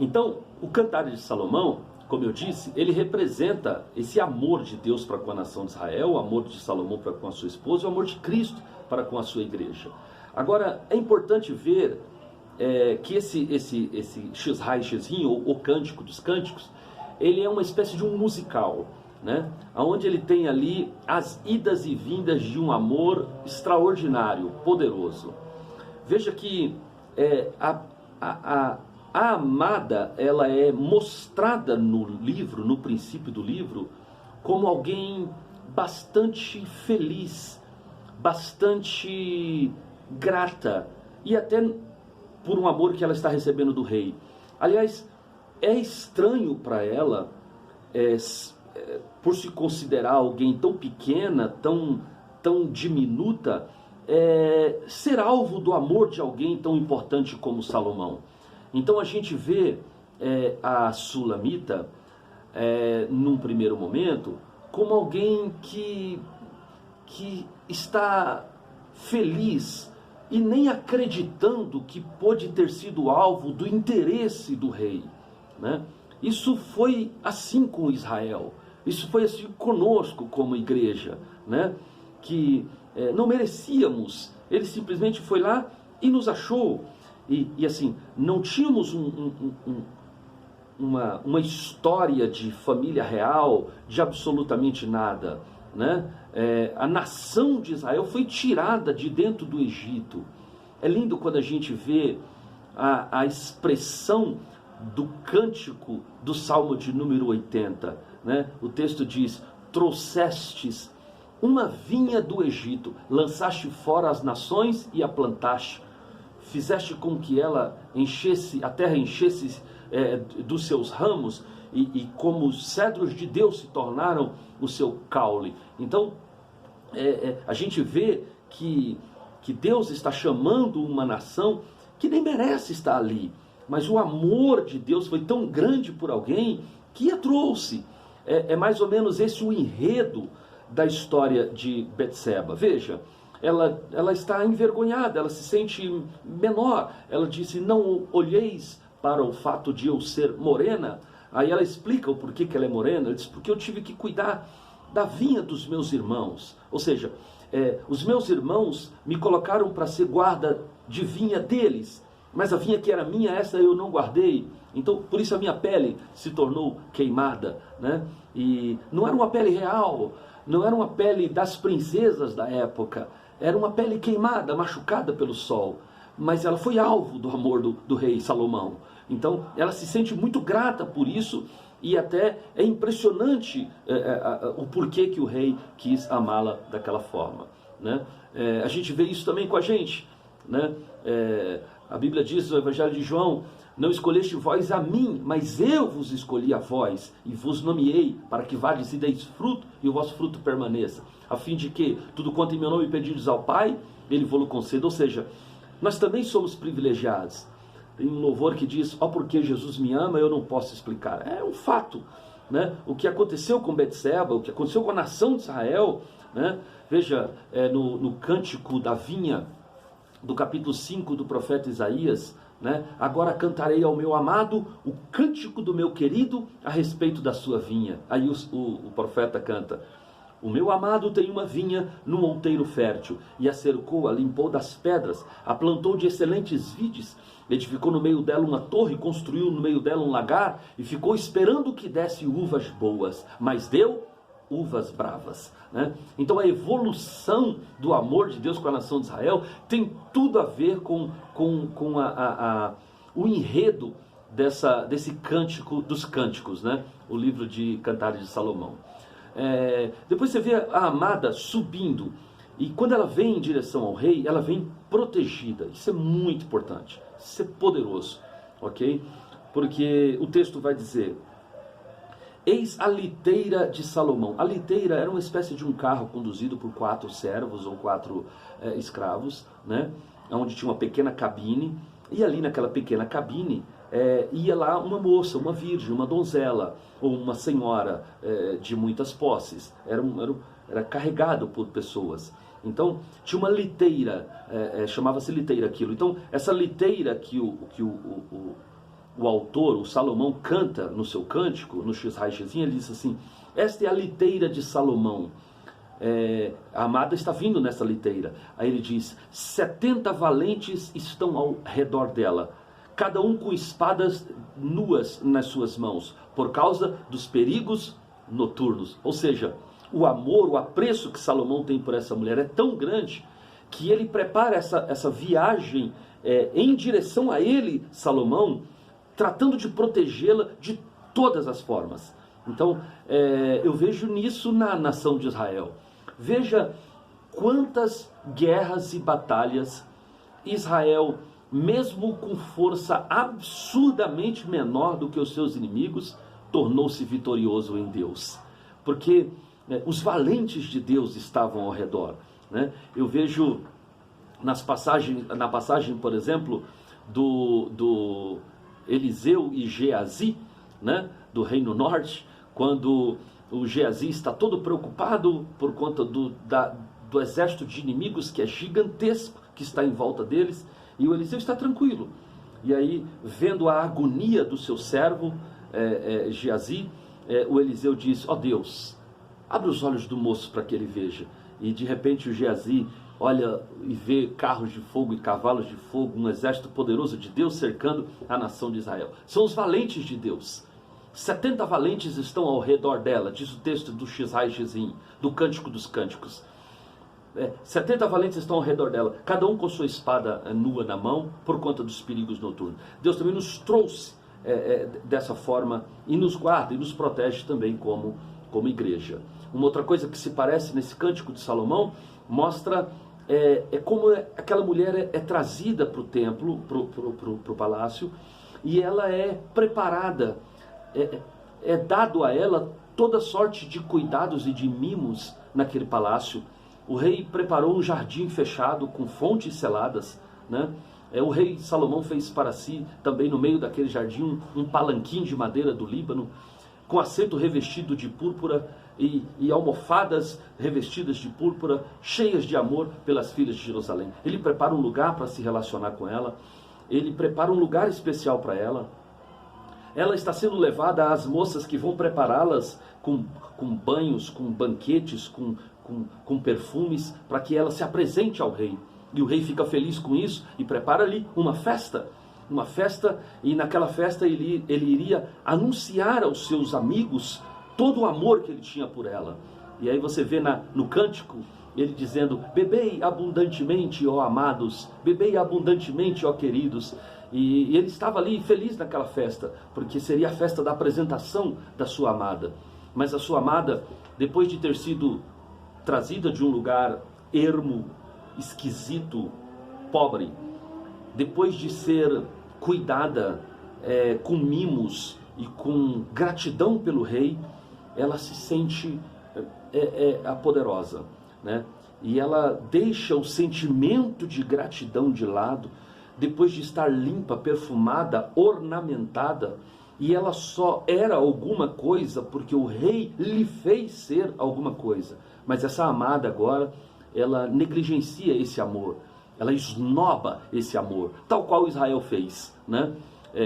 Então, o Cantares de Salomão, como eu disse, ele representa esse amor de Deus para com a nação de Israel, o amor de Salomão para com a sua esposa, o amor de Cristo para com a sua igreja. Agora, é importante ver que esse Shizrai Shizrim, ou o Cântico dos Cânticos, ele é uma espécie de um musical, né? Onde ele tem ali as idas e vindas de um amor extraordinário, poderoso. Veja que a amada, ela é mostrada no livro, no princípio do livro, como alguém bastante feliz, bastante grata, e até por um amor que ela está recebendo do rei. Aliás, é estranho para ela, por se considerar alguém tão pequena, tão diminuta, ser alvo do amor de alguém tão importante como Salomão. Então a gente vê a Sulamita, num primeiro momento, como alguém que está feliz e nem acreditando que pôde ter sido alvo do interesse do rei, né? Isso foi assim com Israel, isso foi assim conosco como igreja, né? Que não merecíamos, ele simplesmente foi lá e nos achou. E assim, não tínhamos uma história de família real, de absolutamente nada, né? A nação de Israel foi tirada de dentro do Egito. É lindo quando a gente vê a expressão do cântico do Salmo de número 80, né? O texto diz: trouxestes uma vinha do Egito, lançaste fora as nações e a plantaste, fizeste com que ela enchesse, a terra enchesse dos seus ramos, e como os cedros de Deus se tornaram o seu caule. Então, a gente vê que Deus está chamando uma nação que nem merece estar ali, mas o amor de Deus foi tão grande por alguém que a trouxe. É mais ou menos esse o enredo da história de Betseba. Veja, ela está envergonhada, ela se sente menor. Ela disse: não olheis para o fato de eu ser morena. Aí ela explica o porquê que ela é morena. Ela diz: porque eu tive que cuidar da vinha dos meus irmãos. Ou seja, os meus irmãos me colocaram para ser guarda de vinha deles, mas a vinha que era minha, essa eu não guardei. Então, por isso a minha pele se tornou queimada, né? E não era uma pele real, não era uma pele das princesas da época, era uma pele queimada, machucada pelo sol. Mas ela foi alvo do amor do rei Salomão. Então ela se sente muito grata por isso, e até é impressionante o porquê que o rei quis amá-la daquela forma, né? A gente vê isso também com a gente, né? A Bíblia diz no Evangelho de João: não escolheste vós a mim, mas eu vos escolhi a vós, e vos nomeei, para que vades e deis fruto, e o vosso fruto permaneça, a fim de que tudo quanto em meu nome pedides ao Pai, Ele vos conceda. Ou seja, nós também somos privilegiados. Tem um louvor que diz: ó, porque Jesus me ama, eu não posso explicar. É um fato, né? O que aconteceu com Betseba, o que aconteceu com a nação de Israel, né? Veja, no Cântico da Vinha, do capítulo 5 do profeta Isaías, né? Agora cantarei ao meu amado o cântico do meu querido a respeito da sua vinha. Aí o profeta canta: o meu amado tem uma vinha num outeiro fértil, e a cercou, a limpou das pedras, a plantou de excelentes vides, edificou no meio dela uma torre, construiu no meio dela um lagar, e ficou esperando que desse uvas boas, mas deu uvas bravas, né? Então a evolução do amor de Deus com a nação de Israel tem tudo a ver com o enredo desse cântico dos cânticos, né? O livro de Cantares de Salomão. Depois você vê a amada subindo, e quando ela vem em direção ao rei, ela vem protegida. Isso é muito importante, isso é poderoso, ok? Porque o texto vai dizer: eis a liteira de Salomão. A liteira era uma espécie de um carro conduzido por 4 servos ou 4 escravos, né? Onde tinha uma pequena cabine, e ali naquela pequena cabine ia lá uma moça, uma virgem, uma donzela, ou uma senhora de muitas posses. Era carregado por pessoas. Então tinha uma liteira, chamava-se liteira aquilo. Então essa liteira que o autor, o Salomão, canta no seu cântico, no Shizai-Shizim, ele diz assim: esta é a liteira de Salomão. A amada está vindo nessa liteira. Aí ele diz: 70 valentes estão ao redor dela, cada um com espadas nuas nas suas mãos, por causa dos perigos noturnos. Ou seja, o amor, o apreço que Salomão tem por essa mulher é tão grande que ele prepara essa viagem em direção a ele, Salomão, tratando de protegê-la de todas as formas. Então, eu vejo nisso na nação de Israel. Veja quantas guerras e batalhas Israel, mesmo com força absurdamente menor do que os seus inimigos, tornou-se vitorioso em Deus. Porque os valentes de Deus estavam ao redor. Né? Eu vejo na passagem, por exemplo, do Eliseu e Geazi, né? Do Reino Norte, quando o Geazi está todo preocupado por conta do exército de inimigos que é gigantesco, que está em volta deles, e o Eliseu está tranquilo. E aí, vendo a agonia do seu servo, Geazi, o Eliseu diz: ó Deus, abre os olhos do moço para que ele veja. E de repente o Geazi olha e vê carros de fogo e cavalos de fogo, um exército poderoso de Deus cercando a nação de Israel. São os valentes de Deus. 70 valentes estão ao redor dela, diz o texto do Shizai-Shizim, do Cântico dos Cânticos. 70 valentes estão ao redor dela, cada um com sua espada nua na mão, por conta dos perigos noturnos. Deus também nos trouxe dessa forma e nos guarda e nos protege também como igreja. Uma outra coisa que se parece nesse Cântico de Salomão, mostra como aquela mulher é trazida para o templo, para o palácio, e ela é preparada, é dado a ela toda sorte de cuidados e de mimos naquele palácio. O rei preparou um jardim fechado com fontes seladas, né? O rei Salomão fez para si também no meio daquele jardim um palanquim de madeira do Líbano, com assento revestido de púrpura e almofadas revestidas de púrpura, cheias de amor pelas filhas de Jerusalém. Ele prepara um lugar para se relacionar com ela, ele prepara um lugar especial para ela. Ela está sendo levada às moças que vão prepará-las com banhos, com banquetes, com perfumes, para que ela se apresente ao rei. E o rei fica feliz com isso e prepara ali uma festa, e naquela festa ele iria anunciar aos seus amigos todo o amor que ele tinha por ela. E aí você vê no cântico ele dizendo: bebei abundantemente, ó amados, bebei abundantemente, ó queridos. E ele estava ali feliz naquela festa, porque seria a festa da apresentação da sua amada. Mas a sua amada, depois de ter sido trazida de um lugar ermo, esquisito, pobre, depois de ser cuidada com mimos e com gratidão pelo rei, ela se sente a poderosa, né? E ela deixa o sentimento de gratidão de lado, depois de estar limpa, perfumada, ornamentada, e ela só era alguma coisa porque o rei lhe fez ser alguma coisa. Mas essa amada agora, ela negligencia esse amor, ela esnoba esse amor, tal qual Israel fez, né?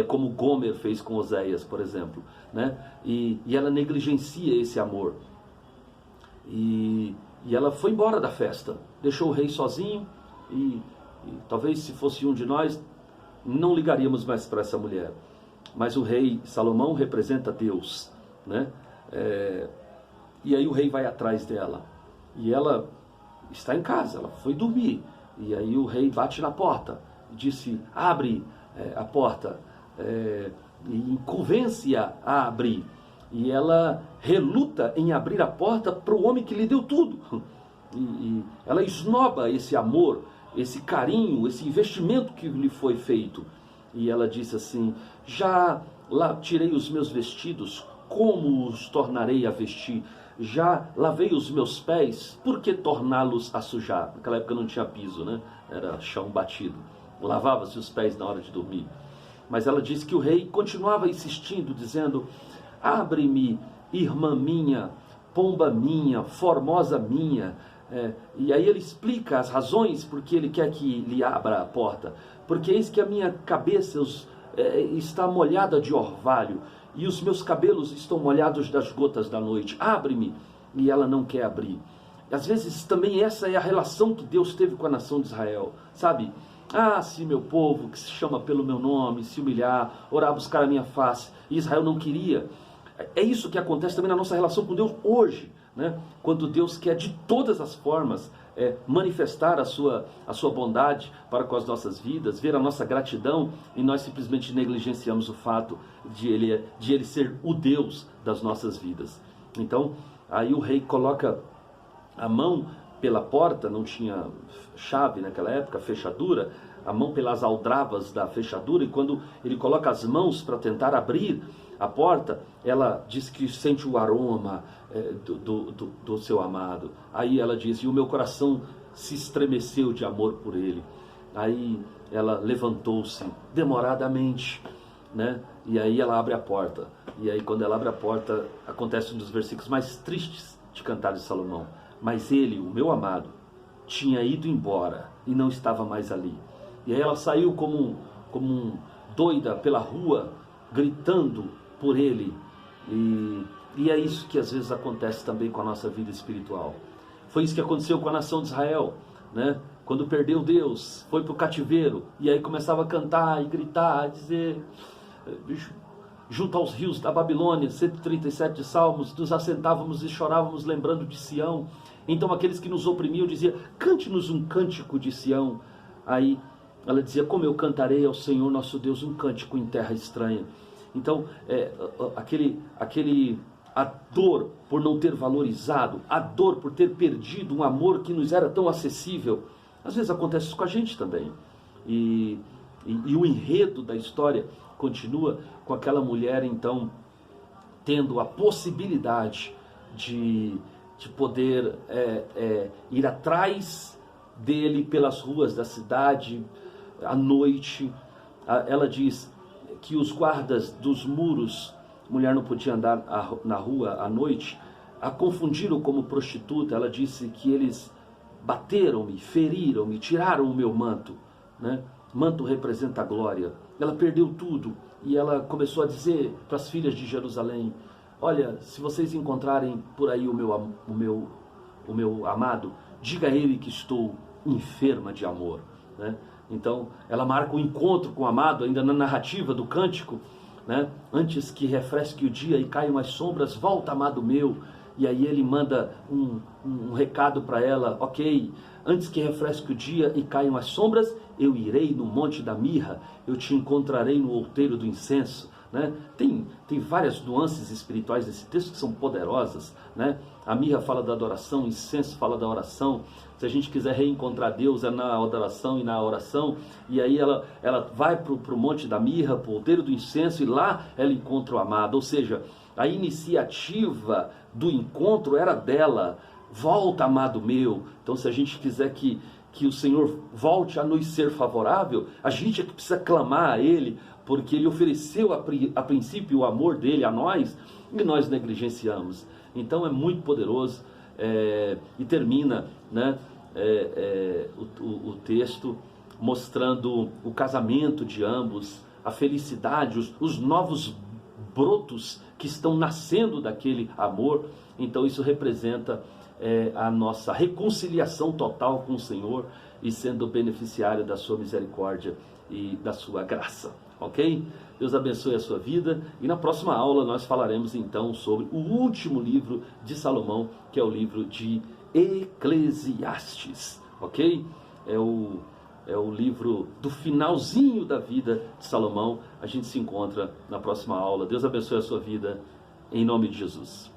Como Gomer fez com Oséias, por exemplo, né? E ela negligencia esse amor. E ela foi embora da festa, deixou o rei sozinho, e talvez se fosse um de nós, não ligaríamos mais para essa mulher. Mas o rei Salomão representa Deus, né? E aí o rei vai atrás dela, e ela está em casa, ela foi dormir, e aí o rei bate na porta, disse: abre a porta, e convence-a a abrir. E ela reluta em abrir a porta para o homem que lhe deu tudo. E ela esnoba esse amor, esse carinho, esse investimento que lhe foi feito. E ela disse assim: já lá tirei os meus vestidos, como os tornarei a vestir? Já lavei os meus pés, por que torná-los a sujar? Naquela época não tinha piso, né? Era chão batido. Lavava-se os pés na hora de dormir. Mas ela disse que o rei continuava insistindo, dizendo: abre-me, irmã minha, pomba minha, formosa minha. E aí ele explica as razões porque ele quer que lhe abra a porta. Porque eis que a minha cabeça está molhada de orvalho, e os meus cabelos estão molhados das gotas da noite. Abre-me. E ela não quer abrir. Às vezes também essa é a relação que Deus teve com a nação de Israel, sabe? Ah, se meu povo, que se chama pelo meu nome, se humilhar, orar, buscar a minha face. E Israel não queria. É isso que acontece também na nossa relação com Deus hoje, né? Quando Deus quer de todas as formas manifestar a sua bondade para com as nossas vidas, ver a nossa gratidão, e nós simplesmente negligenciamos o fato de ele ser o Deus das nossas vidas. Então, aí o rei coloca a mão pela porta, não tinha chave naquela época, fechadura, a mão pelas aldravas da fechadura, e quando ele coloca as mãos para tentar abrir a porta, ela diz que sente o aroma do seu amado. Aí ela diz, e o meu coração se estremeceu de amor por ele. Aí ela levantou-se demoradamente, né? E aí ela abre a porta. E aí quando ela abre a porta, acontece um dos versículos mais tristes de Cantares de Salomão. Mas ele, o meu amado, tinha ido embora e não estava mais ali. E aí ela saiu como doida pela rua, gritando por ele. E é isso que às vezes acontece também com a nossa vida espiritual. Foi isso que aconteceu com a nação de Israel, né? Quando perdeu Deus, foi para o cativeiro, e aí começava a cantar e gritar, a dizer, junto aos rios da Babilônia, 137 salmos, nos assentávamos e chorávamos lembrando de Sião. Então aqueles que nos oprimiam diziam, cante-nos um cântico de Sião. Aí ela dizia, como eu cantarei ao Senhor nosso Deus um cântico em terra estranha. Então a dor por não ter valorizado, a dor por ter perdido um amor que nos era tão acessível, às vezes acontece isso com a gente também. E o enredo da história continua com aquela mulher, então, tendo a possibilidade de poder ir atrás dele pelas ruas da cidade, à noite. Ela diz que os guardas dos muros, mulher não podia andar na rua à noite, a confundiram como prostituta. Ela disse que eles bateram-me, feriram-me, tiraram o meu manto, né? Manto representa a glória. Ela perdeu tudo e ela começou a dizer para as filhas de Jerusalém, olha, se vocês encontrarem por aí o meu amado, diga a ele que estou enferma de amor, né? Então ela marca o encontro com o amado, ainda na narrativa do cântico, né? Antes que refresque o dia e caiam as sombras, volta, amado meu. E aí ele manda um recado para ela, ok, antes que refresque o dia e caiam as sombras, eu irei no monte da mirra, eu te encontrarei no outeiro do incenso, né? Tem várias nuances espirituais desse texto que são poderosas, né? A mirra fala da adoração, o incenso fala da oração. Se a gente quiser reencontrar Deus, é na adoração e na oração. E aí ela vai para o monte da mirra, para o outeiro do incenso, e lá ela encontra o amado. Ou seja, a iniciativa do encontro era dela. Volta, amado meu. Então, se a gente quiser que o Senhor volte a nos ser favorável, a gente é que precisa clamar a Ele, porque Ele ofereceu a princípio o amor dEle a nós, e nós negligenciamos. Então é muito poderoso, e termina, né, o texto mostrando o casamento de ambos, a felicidade, os novos brotos que estão nascendo daquele amor. Então isso representa a nossa reconciliação total com o Senhor e sendo beneficiário da sua misericórdia e da sua graça, ok? Deus abençoe a sua vida, e na próxima aula nós falaremos então sobre o último livro de Salomão, que é o livro de Eclesiastes, ok? É o livro do finalzinho da vida de Salomão. A gente se encontra na próxima aula. Deus abençoe a sua vida, em nome de Jesus.